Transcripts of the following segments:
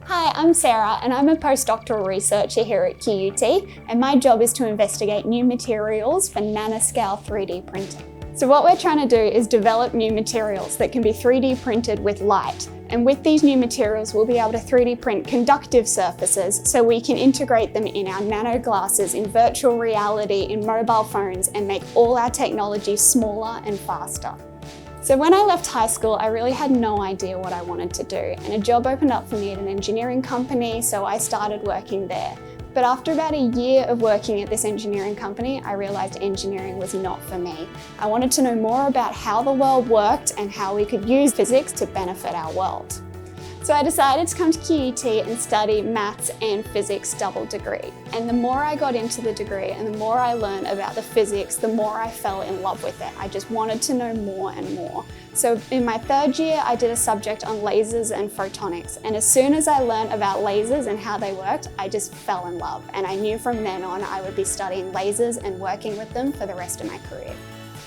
Hi, I'm Sarah and I'm a postdoctoral researcher here at QUT, and my job is to investigate new materials for nanoscale 3D printing. So what we're trying to do is develop new materials that can be 3D printed with light. And with these new materials, we'll be able to 3D print conductive surfaces so we can integrate them in our nano glasses, in virtual reality, in mobile phones, and make all our technology smaller and faster. So when I left high school, I really had no idea what I wanted to do, and a job opened up for me at an engineering company, so I started working there. But after about a year of working at this engineering company, I realised engineering was not for me. I wanted to know more about how the world worked and how we could use physics to benefit our world. So I decided to come to QUT and study maths and physics double degree. And the more I got into the degree and the more I learned about the physics, the more I fell in love with it. I just wanted to know more and more. So in my third year, I did a subject on lasers and photonics. And as soon as I learned about lasers and how they worked, I just fell in love. And I knew from then on I would be studying lasers and working with them for the rest of my career.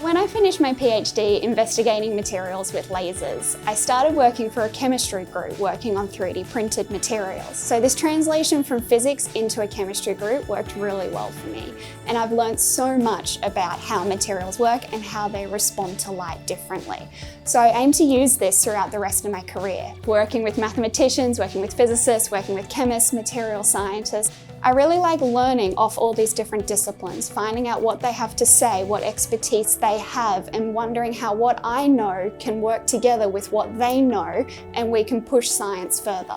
When I finished my PhD investigating materials with lasers, I started working for a chemistry group working on 3D printed materials. So this translation from physics into a chemistry group worked really well for me. And I've learned so much about how materials work and how they respond to light differently. So I aim to use this throughout the rest of my career, working with mathematicians, working with physicists, working with chemists, material scientists. I really like learning off all these different disciplines, finding out what they have to say, what expertise they have, and wondering how what I know can work together with what they know, and we can push science further.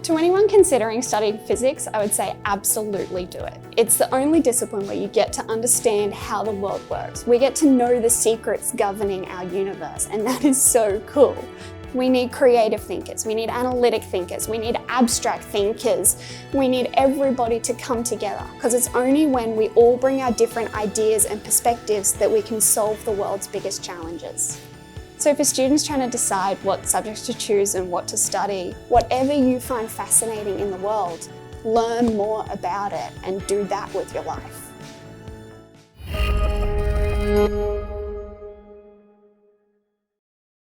To anyone considering studying physics, I would say absolutely do it. It's the only discipline where you get to understand how the world works. We get to know the secrets governing our universe, and that is so cool. We need creative thinkers, we need analytic thinkers, we need abstract thinkers. We need everybody to come together, because it's only when we all bring our different ideas and perspectives that we can solve the world's biggest challenges. So for students trying to decide what subjects to choose and what to study, whatever you find fascinating in the world, learn more about it and do that with your life.